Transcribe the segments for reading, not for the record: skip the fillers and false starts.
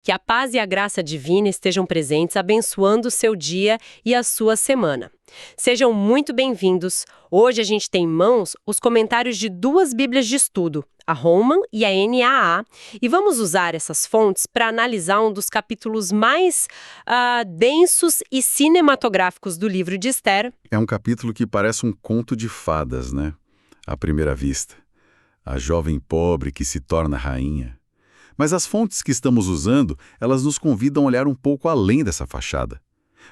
Que a paz e a graça divina estejam presentes abençoando o seu dia e a sua semana. Sejam muito bem-vindos. Hoje a gente tem em mãos os comentários de duas Bíblias de estudo, a Holman e a NAA, e vamos usar essas fontes para analisar um dos capítulos mais densos e cinematográficos do livro de Esther. É um capítulo que parece um conto de fadas, né? À primeira vista. A jovem pobre que se torna rainha. Mas as fontes que estamos usando, elas nos convidam a olhar um pouco além dessa fachada.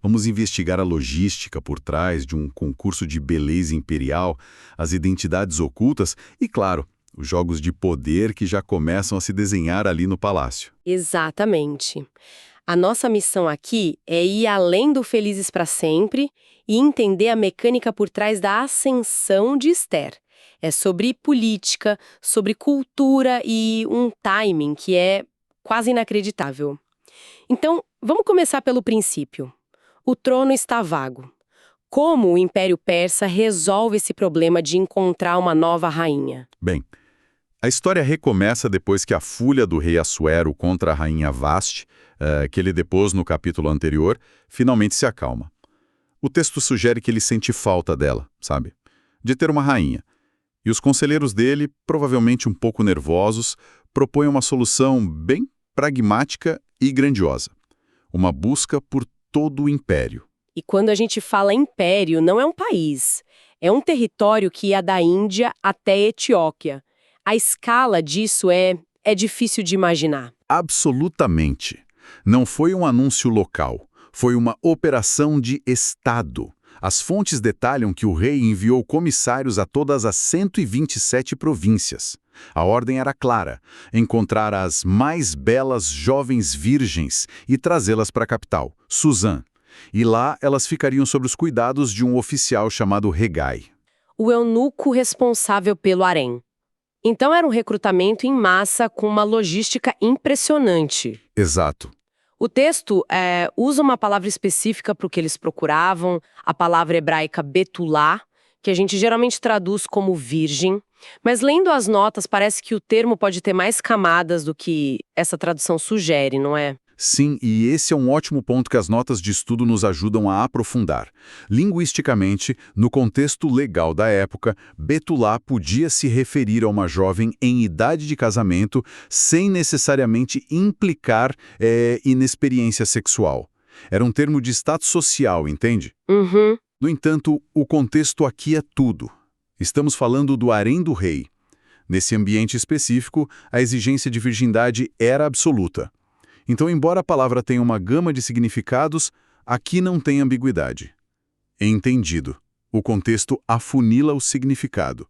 Vamos investigar a logística por trás de um concurso de beleza imperial, as identidades ocultas e, claro, os jogos de poder que já começam a se desenhar ali no palácio. Exatamente. A nossa missão aqui é ir além do Felizes para Sempre e entender a mecânica por trás da ascensão de Esther. É sobre política, sobre cultura e um timing que é quase inacreditável. Então, vamos começar pelo princípio. O trono está vago. Como o Império Persa resolve esse problema de encontrar uma nova rainha? Bem, a história recomeça depois que a fúria do rei Assuero contra a rainha Vasti, que ele depôs no capítulo anterior, finalmente se acalma. O texto sugere que ele sente falta dela, sabe? De ter uma rainha. E os conselheiros dele, provavelmente um pouco nervosos, propõem uma solução bem pragmática e grandiosa. Uma busca por todo o império. E quando a gente fala império, não é um país. É um território que ia da Índia até a Etiópia. A escala disso é difícil de imaginar. Absolutamente. Não foi um anúncio local. Foi uma operação de Estado. As fontes detalham que o rei enviou comissários a todas as 127 províncias. A ordem era clara: encontrar as mais belas jovens virgens e trazê-las para a capital, Suzã. E lá elas ficariam sob os cuidados de um oficial chamado Regai. O eunuco responsável pelo harém. Então era um recrutamento em massa com uma logística impressionante. Exato. O texto usa uma palavra específica para o que eles procuravam, a palavra hebraica betulá, que a gente geralmente traduz como virgem, mas lendo as notas parece que o termo pode ter mais camadas do que essa tradução sugere, não é? Sim, e esse é um ótimo ponto que as notas de estudo nos ajudam a aprofundar. Linguisticamente, no contexto legal da época, betulá podia se referir a uma jovem em idade de casamento sem necessariamente implicar inexperiência sexual. Era um termo de status social, entende? Uhum. No entanto, o contexto aqui é tudo. Estamos falando do harém do rei. Nesse ambiente específico, a exigência de virgindade era absoluta. Então, embora a palavra tenha uma gama de significados, aqui não tem ambiguidade. Entendido. O contexto afunila o significado.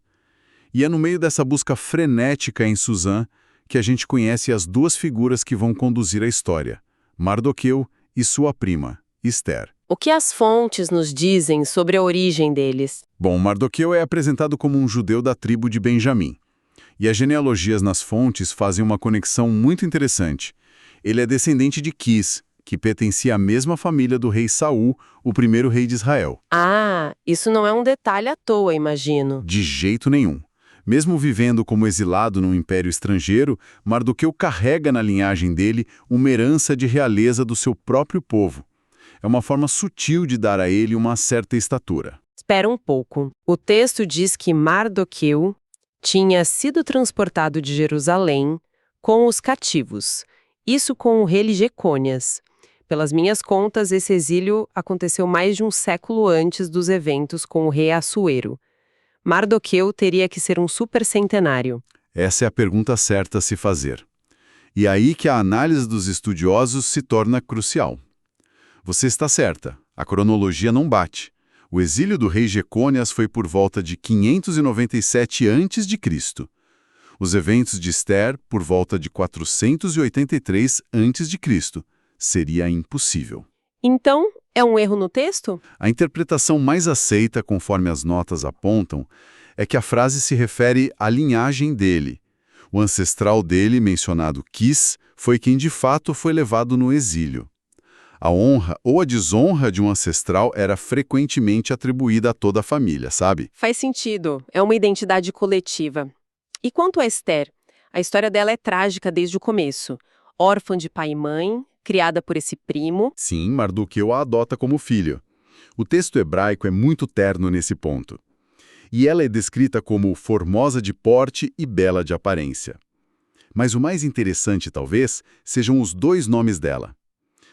E é no meio dessa busca frenética em Suzã que a gente conhece as duas figuras que vão conduzir a história, Mardoqueu e sua prima, Esther. O que as fontes nos dizem sobre a origem deles? Bom, Mardoqueu é apresentado como um judeu da tribo de Benjamim. E as genealogias nas fontes fazem uma conexão muito interessante. Ele é descendente de Quis, que pertencia à mesma família do rei Saul, o primeiro rei de Israel. Ah, isso não é um detalhe à toa, imagino. De jeito nenhum. Mesmo vivendo como exilado num império estrangeiro, Mardoqueu carrega na linhagem dele uma herança de realeza do seu próprio povo. É uma forma sutil de dar a ele uma certa estatura. Espera um pouco. O texto diz que Mardoqueu tinha sido transportado de Jerusalém com os cativos. Isso com o rei Jecônias. Pelas minhas contas, esse exílio aconteceu mais de um século antes dos eventos com o rei Assuero. Mardoqueu teria que ser um supercentenário. Essa é a pergunta certa a se fazer. E aí que a análise dos estudiosos se torna crucial. Você está certa, a cronologia não bate. O exílio do rei Jecônias foi por volta de 597 a.C. Os eventos de Esther por volta de 483 a.C. Seria impossível. Então, é um erro no texto? A interpretação mais aceita, conforme as notas apontam, é que a frase se refere à linhagem dele. O ancestral dele, mencionado Quis, foi quem de fato foi levado no exílio. A honra ou a desonra de um ancestral era frequentemente atribuída a toda a família, sabe? Faz sentido. É uma identidade coletiva. E quanto a Esther? A história dela é trágica desde o começo. órfã de pai e mãe, criada por esse primo. Sim, Mardoqueu a adota como filho. O texto hebraico é muito terno nesse ponto. E ela é descrita como formosa de porte e bela de aparência. Mas o mais interessante, talvez, sejam os dois nomes dela.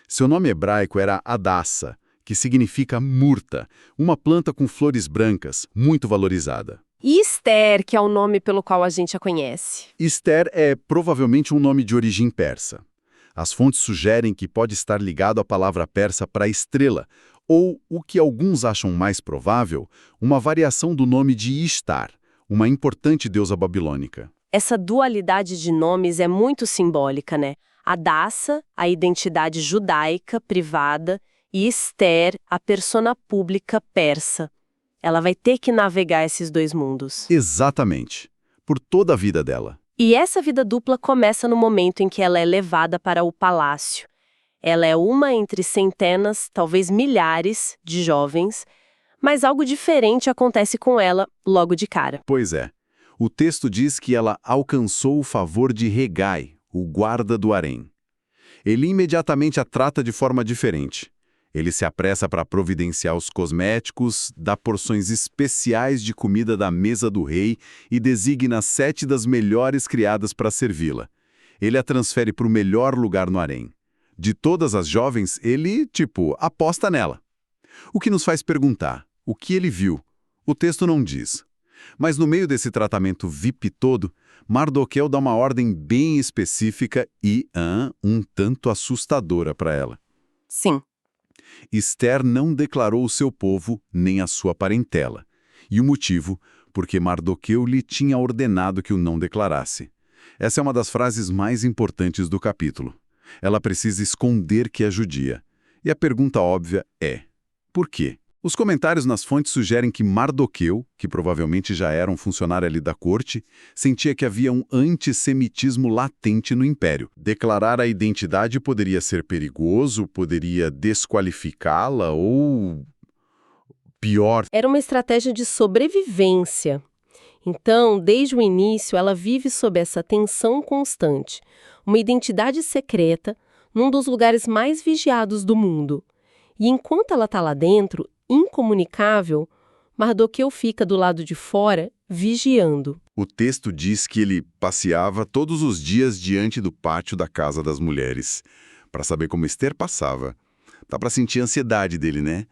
Seu nome hebraico era Hadassa, que significa murta, uma planta com flores brancas, muito valorizada. E Esther, que é o nome pelo qual a gente a conhece. Esther é provavelmente um nome de origem persa. As fontes sugerem que pode estar ligado à palavra persa para estrela, ou, o que alguns acham mais provável, uma variação do nome de Ishtar, uma importante deusa babilônica. Essa dualidade de nomes é muito simbólica, né? Hadassa, a identidade judaica privada, e Esther, a persona pública persa. Ela vai ter que navegar esses dois mundos. Exatamente. Por toda a vida dela. E essa vida dupla começa no momento em que ela é levada para o palácio. Ela é uma entre centenas, talvez milhares, de jovens, mas algo diferente acontece com ela logo de cara. Pois é. O texto diz que ela alcançou o favor de Hegai, o guarda do harém. Ele imediatamente a trata de forma diferente. Ele se apressa para providenciar os cosméticos, dá porções especiais de comida da mesa do rei e designa 7 das melhores criadas para servi-la. Ele a transfere para o melhor lugar no harém. De todas as jovens, ele, aposta nela. O que nos faz perguntar, o que ele viu? O texto não diz. Mas no meio desse tratamento VIP todo, Mardoqueu dá uma ordem bem específica e, um tanto assustadora para ela. Sim. Esther não declarou o seu povo nem a sua parentela. E o motivo, porque Mardoqueu lhe tinha ordenado que o não declarasse. Essa é uma das frases mais importantes do capítulo. Ela precisa esconder que é judia. E a pergunta óbvia é: por quê? Os comentários nas fontes sugerem que Mardoqueu, que provavelmente já era um funcionário ali da corte, sentia que havia um antissemitismo latente no império. Declarar a identidade poderia ser perigoso, poderia desqualificá-la ou... pior. Era uma estratégia de sobrevivência. Então, desde o início, ela vive sob essa tensão constante. Uma identidade secreta num dos lugares mais vigiados do mundo. E enquanto ela está lá dentro, incomunicável, Mardoqueu fica do lado de fora, vigiando. O texto diz que ele passeava todos os dias diante do pátio da casa das mulheres, para saber como Esther passava. Dá para sentir a ansiedade dele, né?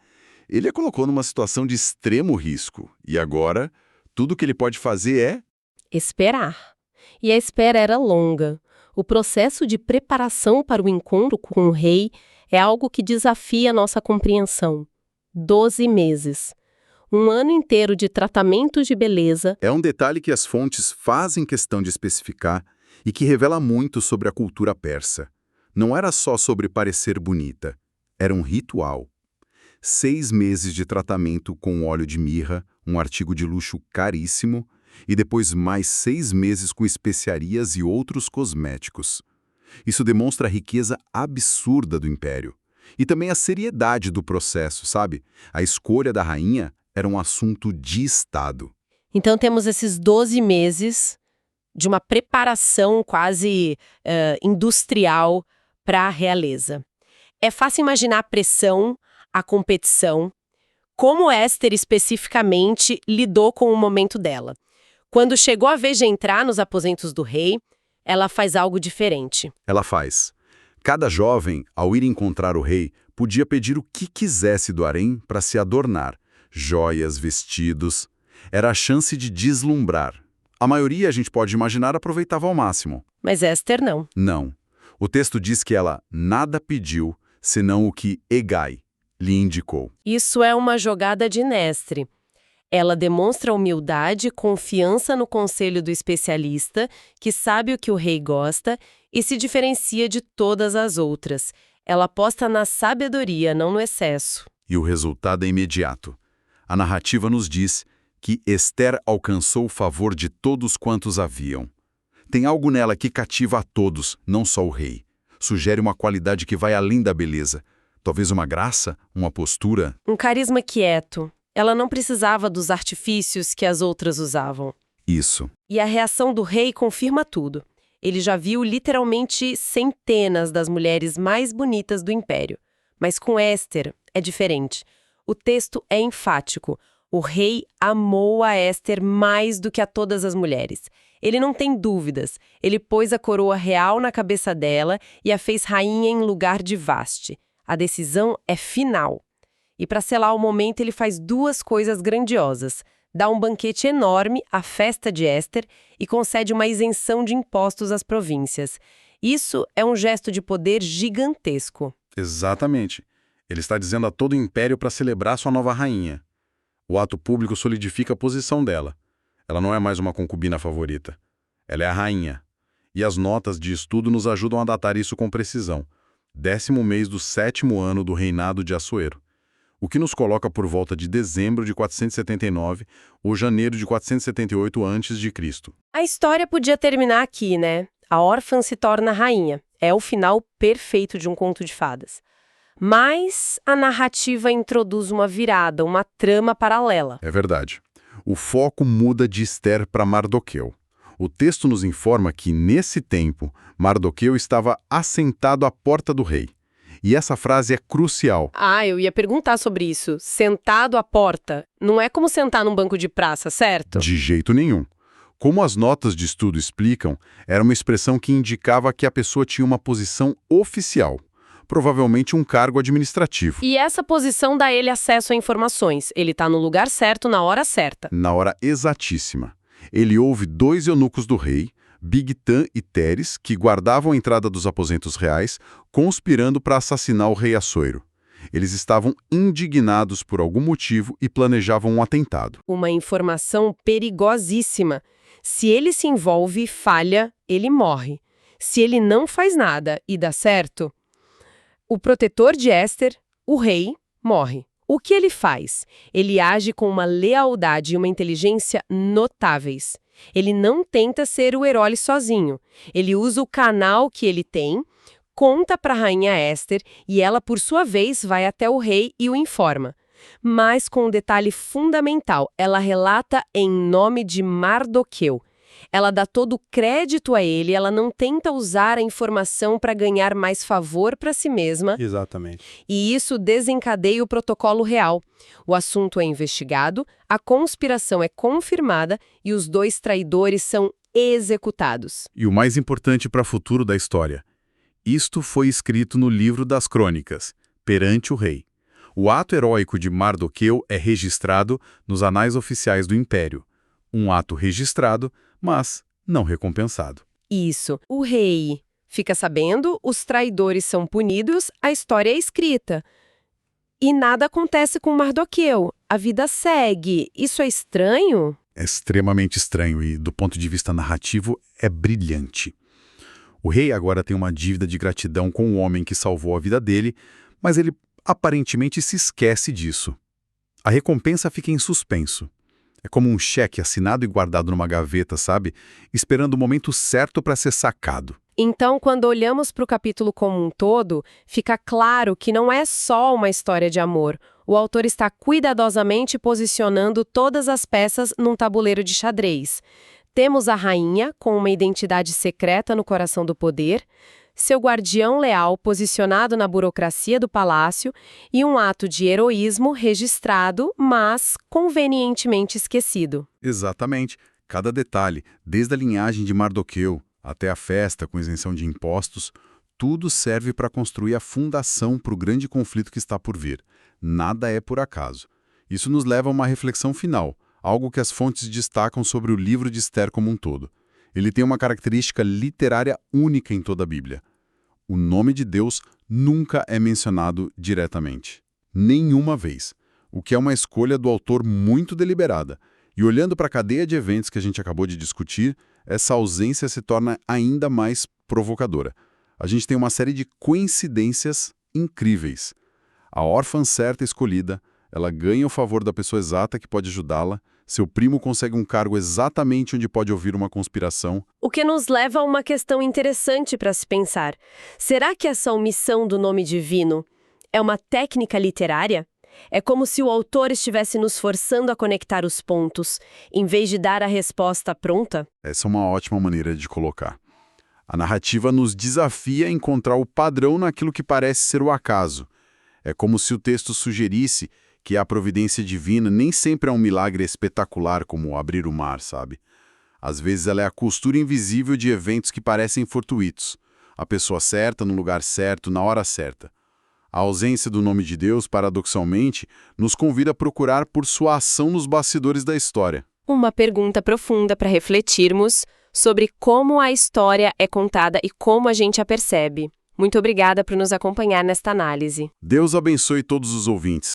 Ele a colocou numa situação de extremo risco, e agora, tudo que ele pode fazer é... esperar. E a espera era longa. O processo de preparação para o encontro com o rei é algo que desafia a nossa compreensão. 12 meses. Um ano inteiro de tratamentos de beleza. É um detalhe que as fontes fazem questão de especificar e que revela muito sobre a cultura persa. Não era só sobre parecer bonita, era um ritual. 6 meses de tratamento com óleo de mirra, um artigo de luxo caríssimo, e depois mais 6 meses com especiarias e outros cosméticos. Isso demonstra a riqueza absurda do império. E também a seriedade do processo, sabe? A escolha da rainha era um assunto de Estado. Então temos esses 12 meses de uma preparação quase industrial para a realeza. É fácil imaginar a pressão, a competição, como Esther especificamente lidou com o momento dela. Quando chegou a vez de entrar nos aposentos do rei, ela faz algo diferente. Ela faz. Cada jovem, ao ir encontrar o rei, podia pedir o que quisesse do harém para se adornar. Joias, vestidos. Era a chance de deslumbrar. A maioria, a gente pode imaginar, aproveitava ao máximo. Mas Esther não. Não. O texto diz que ela nada pediu, senão o que Hegai lhe indicou. Isso é uma jogada de mestre. Ela demonstra humildade e confiança no conselho do especialista, que sabe o que o rei gosta e se diferencia de todas as outras. Ela aposta na sabedoria, não no excesso. E o resultado é imediato. A narrativa nos diz que Esther alcançou o favor de todos quantos haviam. Tem algo nela que cativa a todos, não só o rei. Sugere uma qualidade que vai além da beleza. Talvez uma graça, uma postura. Um carisma quieto. Ela não precisava dos artifícios que as outras usavam. Isso. E a reação do rei confirma tudo. Ele já viu literalmente centenas das mulheres mais bonitas do império. Mas com Esther é diferente. O texto é enfático. O rei amou a Esther mais do que a todas as mulheres. Ele não tem dúvidas. Ele pôs a coroa real na cabeça dela e a fez rainha em lugar de Vasti. A decisão é final. E para selar o momento, ele faz duas coisas grandiosas. Dá um banquete enorme, a festa de Esther, e concede uma isenção de impostos às províncias. Isso é um gesto de poder gigantesco. Exatamente. Ele está dizendo a todo o império para celebrar sua nova rainha. O ato público solidifica a posição dela. Ela não é mais uma concubina favorita. Ela é a rainha. E as notas de estudo nos ajudam a datar isso com precisão. 10º mês do 7º ano do reinado de Assuero. O que nos coloca por volta de dezembro de 479 ou janeiro de 478 a.C. A história podia terminar aqui, né? A órfã se torna rainha. É o final perfeito de um conto de fadas. Mas a narrativa introduz uma virada, uma trama paralela. É verdade. O foco muda de Esther para Mardoqueu. O texto nos informa que, nesse tempo, Mardoqueu estava assentado à porta do rei. E essa frase é crucial. Eu ia perguntar sobre isso. Sentado à porta. Não é como sentar num banco de praça, certo? De jeito nenhum. Como as notas de estudo explicam, era uma expressão que indicava que a pessoa tinha uma posição oficial, provavelmente um cargo administrativo. E essa posição dá ele acesso a informações. Ele está no lugar certo, na hora certa. Na hora exatíssima. Ele ouve 2 eunucos do rei, Bigtan e Teres, que guardavam a entrada dos aposentos reais, conspirando para assassinar o rei Assuero. Eles estavam indignados por algum motivo e planejavam um atentado. Uma informação perigosíssima. Se ele se envolve e falha, ele morre. Se ele não faz nada e dá certo, o protetor de Esther, o rei, morre. O que ele faz? Ele age com uma lealdade e uma inteligência notáveis. Ele não tenta ser o herói sozinho. Ele usa o canal que ele tem, conta para a rainha Esther e ela, por sua vez, vai até o rei e o informa. Mas com um detalhe fundamental, ela relata em nome de Mardoqueu. Ela dá todo o crédito a ele, ela não tenta usar a informação para ganhar mais favor para si mesma. Exatamente. E isso desencadeia o protocolo real. O assunto é investigado, a conspiração é confirmada e os 2 traidores são executados. E o mais importante para o futuro da história. Isto foi escrito no livro das Crônicas, perante o rei. O ato heróico de Mardoqueu é registrado nos anais oficiais do Império. Um ato registrado, mas não recompensado. Isso. O rei fica sabendo, os traidores são punidos, a história é escrita. E nada acontece com Mardoqueu. A vida segue. Isso é estranho? É extremamente estranho e, do ponto de vista narrativo, é brilhante. O rei agora tem uma dívida de gratidão com o homem que salvou a vida dele, mas ele aparentemente se esquece disso. A recompensa fica em suspenso. É como um cheque assinado e guardado numa gaveta, sabe? Esperando o momento certo para ser sacado. Então, quando olhamos para o capítulo como um todo, fica claro que não é só uma história de amor. O autor está cuidadosamente posicionando todas as peças num tabuleiro de xadrez. Temos a rainha, com uma identidade secreta no coração do poder, seu guardião leal posicionado na burocracia do palácio e um ato de heroísmo registrado, mas convenientemente esquecido. Exatamente. Cada detalhe, desde a linhagem de Mardoqueu até a festa com isenção de impostos, tudo serve para construir a fundação para o grande conflito que está por vir. Nada é por acaso. Isso nos leva a uma reflexão final, algo que as fontes destacam sobre o livro de Esther como um todo. Ele tem uma característica literária única em toda a Bíblia. O nome de Deus nunca é mencionado diretamente. Nenhuma vez. O que é uma escolha do autor muito deliberada. E olhando para a cadeia de eventos que a gente acabou de discutir, essa ausência se torna ainda mais provocadora. A gente tem uma série de coincidências incríveis. A órfã certa escolhida, ela ganha o favor da pessoa exata que pode ajudá-la, seu primo consegue um cargo exatamente onde pode ouvir uma conspiração. O que nos leva a uma questão interessante para se pensar. Será que essa omissão do nome divino é uma técnica literária? É como se o autor estivesse nos forçando a conectar os pontos, em vez de dar a resposta pronta? Essa é uma ótima maneira de colocar. A narrativa nos desafia a encontrar o padrão naquilo que parece ser o acaso. É como se o texto sugerisse que a providência divina nem sempre é um milagre espetacular como abrir o mar, sabe? Às vezes ela é a costura invisível de eventos que parecem fortuitos. A pessoa certa, no lugar certo, na hora certa. A ausência do nome de Deus, paradoxalmente, nos convida a procurar por sua ação nos bastidores da história. Uma pergunta profunda para refletirmos sobre como a história é contada e como a gente a percebe. Muito obrigada por nos acompanhar nesta análise. Deus abençoe todos os ouvintes.